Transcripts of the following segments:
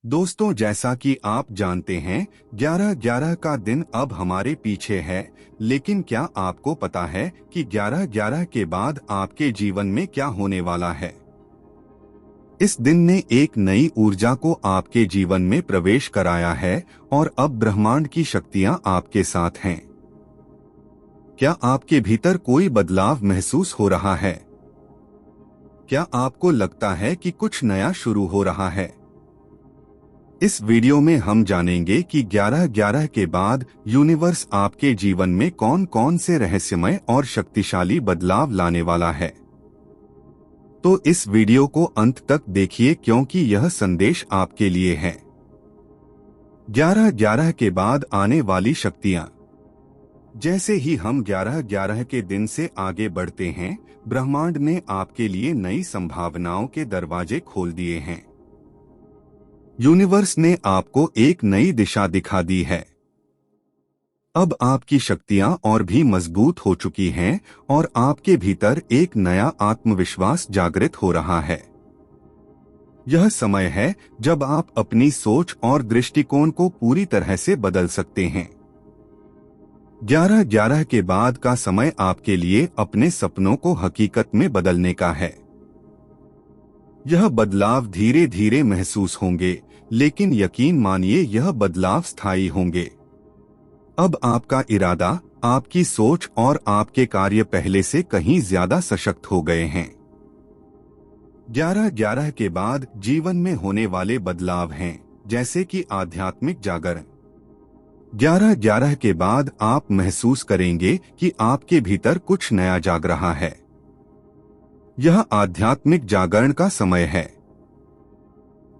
दोस्तों, जैसा कि आप जानते हैं 11/11 का दिन अब हमारे पीछे है। लेकिन क्या आपको पता है कि 11/11 के बाद आपके जीवन में क्या होने वाला है? इस दिन ने एक नई ऊर्जा को आपके जीवन में प्रवेश कराया है और अब ब्रह्मांड की शक्तियां आपके साथ हैं। क्या आपके भीतर कोई बदलाव महसूस हो रहा है? क्या आपको लगता है कि कुछ नया शुरू हो रहा है? इस वीडियो में हम जानेंगे कि 11/11 के बाद यूनिवर्स आपके जीवन में कौन कौन से रहस्यमय और शक्तिशाली बदलाव लाने वाला है। तो इस वीडियो को अंत तक देखिए क्योंकि यह संदेश आपके लिए है। 11/11 के बाद आने वाली शक्तियां। जैसे ही हम 11/11 के दिन से आगे बढ़ते हैं, ब्रह्मांड ने आपके लिए नई संभावनाओं के दरवाजे खोल दिए हैं। यूनिवर्स ने आपको एक नई दिशा दिखा दी है। अब आपकी शक्तियां और भी मजबूत हो चुकी हैं और आपके भीतर एक नया आत्मविश्वास जागृत हो रहा है। यह समय है जब आप अपनी सोच और दृष्टिकोण को पूरी तरह से बदल सकते हैं। 11/11 के बाद का समय आपके लिए अपने सपनों को हकीकत में बदलने का है। यह बदलाव धीरे धीरे महसूस होंगे, लेकिन यकीन मानिए यह बदलाव स्थायी होंगे। अब आपका इरादा, आपकी सोच और आपके कार्य पहले से कहीं ज्यादा सशक्त हो गए हैं। 11/11 के बाद जीवन में होने वाले बदलाव हैं, जैसे कि आध्यात्मिक जागरण। 11/11 के बाद आप महसूस करेंगे कि आपके भीतर कुछ नया जाग रहा है। यह आध्यात्मिक जागरण का समय है।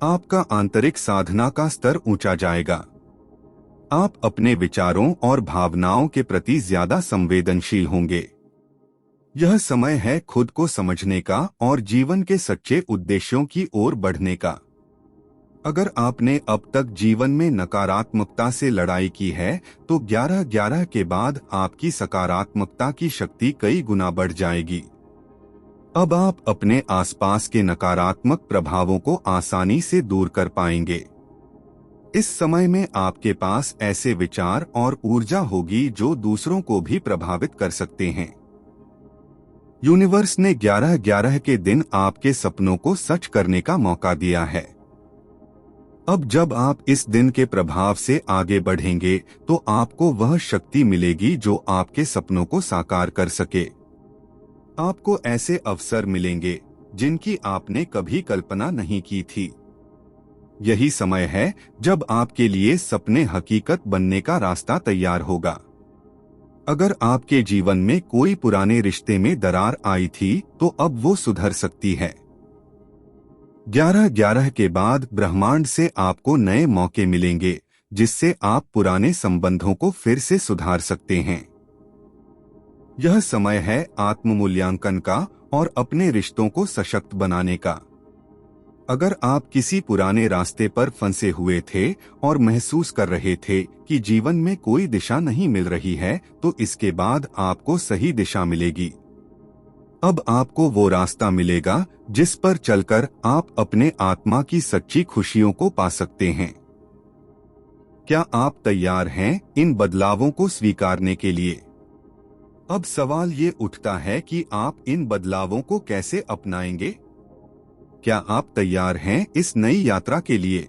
आपका आंतरिक साधना का स्तर ऊंचा जाएगा। आप अपने विचारों और भावनाओं के प्रति ज्यादा संवेदनशील होंगे। यह समय है खुद को समझने का और जीवन के सच्चे उद्देश्यों की ओर बढ़ने का। अगर आपने अब तक जीवन में नकारात्मकता से लड़ाई की है, तो 11/11 के बाद आपकी सकारात्मकता की शक्ति कई गुना बढ़ जाएगी। अब आप अपने आसपास के नकारात्मक प्रभावों को आसानी से दूर कर पाएंगे। इस समय में आपके पास ऐसे विचार और ऊर्जा होगी जो दूसरों को भी प्रभावित कर सकते हैं। यूनिवर्स ने 11/11 के दिन आपके सपनों को सच करने का मौका दिया है। अब जब आप इस दिन के प्रभाव से आगे बढ़ेंगे, तो आपको वह शक्ति मिलेगी जो आपके सपनों को साकार कर सके। आपको ऐसे अवसर मिलेंगे जिनकी आपने कभी कल्पना नहीं की थी। यही समय है जब आपके लिए सपने हकीकत बनने का रास्ता तैयार होगा। अगर आपके जीवन में कोई पुराने रिश्ते में दरार आई थी, तो अब वो सुधर सकती है। 11/11 के बाद ब्रह्मांड से आपको नए मौके मिलेंगे, जिससे आप पुराने संबंधों को फिर से सुधार सकते हैं। यह समय है आत्म-मूल्यांकन का और अपने रिश्तों को सशक्त बनाने का। अगर आप किसी पुराने रास्ते पर फंसे हुए थे और महसूस कर रहे थे कि जीवन में कोई दिशा नहीं मिल रही है, तो इसके बाद आपको सही दिशा मिलेगी। अब आपको वो रास्ता मिलेगा जिस पर चलकर आप अपने आत्मा की सच्ची खुशियों को पा सकते हैं। क्या आप तैयार हैं इन बदलावों को स्वीकारने के लिए? अब सवाल ये उठता है कि आप इन बदलावों को कैसे अपनाएंगे? क्या आप तैयार हैं इस नई यात्रा के लिए?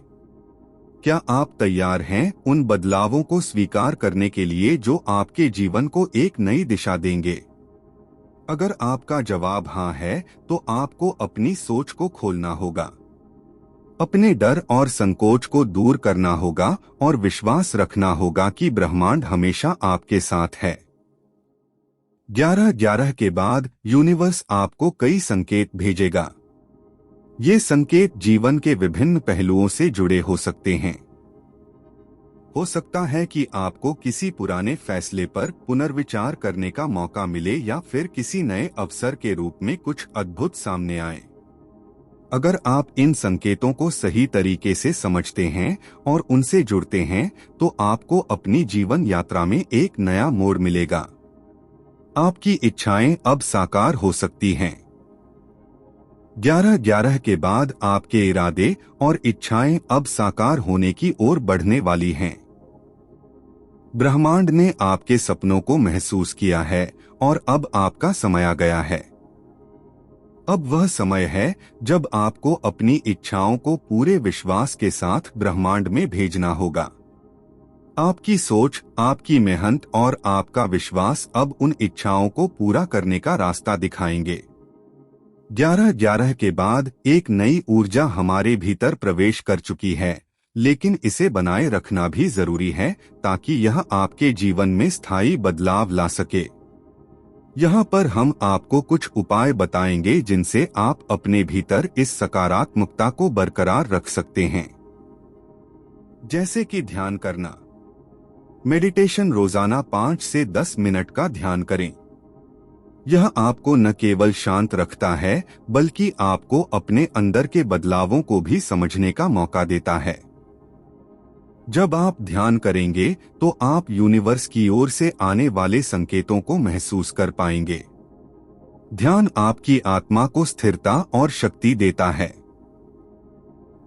क्या आप तैयार हैं उन बदलावों को स्वीकार करने के लिए जो आपके जीवन को एक नई दिशा देंगे? अगर आपका जवाब हाँ है, तो आपको अपनी सोच को खोलना होगा। अपने डर और संकोच को दूर करना होगा और विश्वास रखना होगा कि ब्रह्मांड हमेशा आपके साथ है। 11/11 के बाद यूनिवर्स आपको कई संकेत भेजेगा। ये संकेत जीवन के विभिन्न पहलुओं से जुड़े हो सकते हैं। हो सकता है कि आपको किसी पुराने फैसले पर पुनर्विचार करने का मौका मिले या फिर किसी नए अवसर के रूप में कुछ अद्भुत सामने आए। अगर आप इन संकेतों को सही तरीके से समझते हैं और उनसे जुड़ते हैं, तो आपको अपनी जीवन यात्रा में एक नया मोड़ मिलेगा। आपकी इच्छाएं अब साकार हो सकती हैं। 11:11 के बाद आपके इरादे और इच्छाएं अब साकार होने की ओर बढ़ने वाली हैं। ब्रह्मांड ने आपके सपनों को महसूस किया है और अब आपका समय आ गया है। अब वह समय है जब आपको अपनी इच्छाओं को पूरे विश्वास के साथ ब्रह्मांड में भेजना होगा। आपकी सोच, आपकी मेहनत और आपका विश्वास अब उन इच्छाओं को पूरा करने का रास्ता दिखाएंगे। 11:11 के बाद एक नई ऊर्जा हमारे भीतर प्रवेश कर चुकी है, लेकिन इसे बनाए रखना भी जरूरी है ताकि यह आपके जीवन में स्थायी बदलाव ला सके। यहाँ पर हम आपको कुछ उपाय बताएंगे जिनसे आप अपने भीतर इस सकारात्मकता को बरकरार रख सकते हैं। जैसे कि ध्यान करना। मेडिटेशन रोजाना 5 से 10 मिनट का ध्यान करें। यह आपको न केवल शांत रखता है बल्कि आपको अपने अंदर के बदलावों को भी समझने का मौका देता है। जब आप ध्यान करेंगे तो आप यूनिवर्स की ओर से आने वाले संकेतों को महसूस कर पाएंगे। ध्यान आपकी आत्मा को स्थिरता और शक्ति देता है।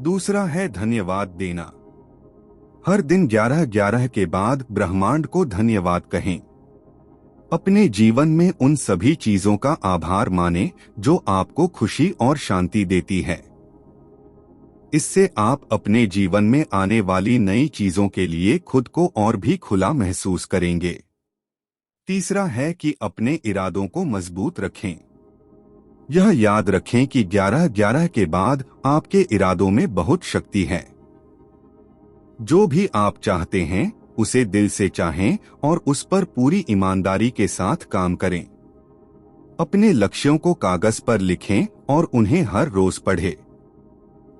दूसरा है धन्यवाद देना। हर दिन 11:11 के बाद ब्रह्मांड को धन्यवाद कहें। अपने जीवन में उन सभी चीजों का आभार मानें जो आपको खुशी और शांति देती है। इससे आप अपने जीवन में आने वाली नई चीजों के लिए खुद को और भी खुला महसूस करेंगे। तीसरा है कि अपने इरादों को मजबूत रखें। यह याद रखें कि 11:11 के बाद आपके इरादों में बहुत शक्ति है। जो भी आप चाहते हैं उसे दिल से चाहें और उस पर पूरी ईमानदारी के साथ काम करें। अपने लक्ष्यों को कागज पर लिखें और उन्हें हर रोज पढ़ें।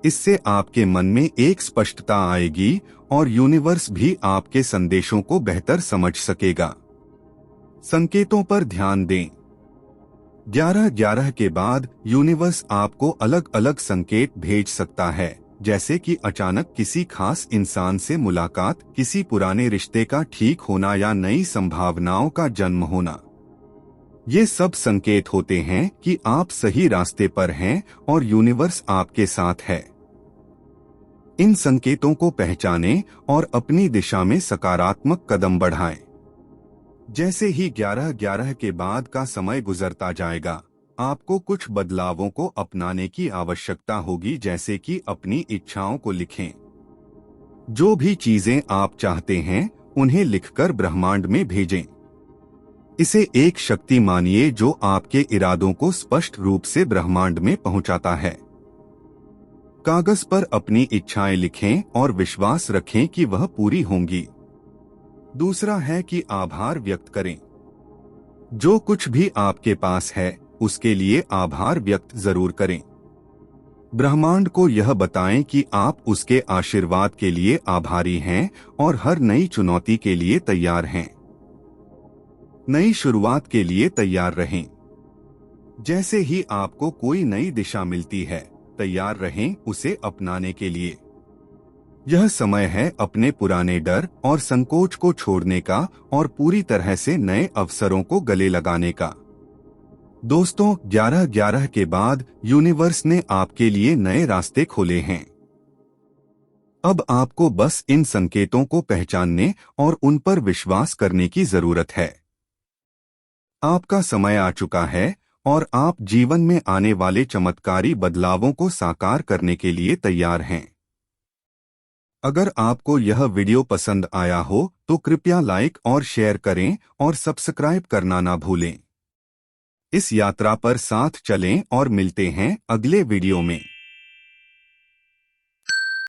इससे आपके मन में एक स्पष्टता आएगी और यूनिवर्स भी आपके संदेशों को बेहतर समझ सकेगा। संकेतों पर ध्यान दें। 11:11 के बाद यूनिवर्स आपको अलग अलग संकेत भेज सकता है, जैसे कि अचानक किसी खास इंसान से मुलाकात, किसी पुराने रिश्ते का ठीक होना या नई संभावनाओं का जन्म होना। ये सब संकेत होते हैं कि आप सही रास्ते पर हैं और यूनिवर्स आपके साथ है। इन संकेतों को पहचानें और अपनी दिशा में सकारात्मक कदम बढ़ाएं। जैसे ही 11:11 के बाद का समय गुजरता जाएगा, आपको कुछ बदलावों को अपनाने की आवश्यकता होगी, जैसे कि अपनी इच्छाओं को लिखें। जो भी चीजें आप चाहते हैं उन्हें लिखकर ब्रह्मांड में भेजें। इसे एक शक्ति मानिए जो आपके इरादों को स्पष्ट रूप से ब्रह्मांड में पहुंचाता है। कागज पर अपनी इच्छाएं लिखें और विश्वास रखें कि वह पूरी होंगी। दूसरा है कि आभार व्यक्त करें। जो कुछ भी आपके पास है उसके लिए आभार व्यक्त जरूर करें। ब्रह्मांड को यह बताएं कि आप उसके आशीर्वाद के लिए आभारी हैं और हर नई चुनौती के लिए तैयार हैं। नई शुरुआत के लिए तैयार रहें। जैसे ही आपको कोई नई दिशा मिलती है, तैयार रहें उसे अपनाने के लिए। यह समय है अपने पुराने डर और संकोच को छोड़ने का और पूरी तरह से नए अवसरों को गले लगाने का। दोस्तों, 11:11 के बाद यूनिवर्स ने आपके लिए नए रास्ते खोले हैं। अब आपको बस इन संकेतों को पहचानने और उन पर विश्वास करने की जरूरत है। आपका समय आ चुका है और आप जीवन में आने वाले चमत्कारी बदलावों को साकार करने के लिए तैयार हैं। अगर आपको यह वीडियो पसंद आया हो तो कृपया लाइक और शेयर करें और सब्सक्राइब करना ना भूलें। इस यात्रा पर साथ चलें और मिलते हैं अगले वीडियो में।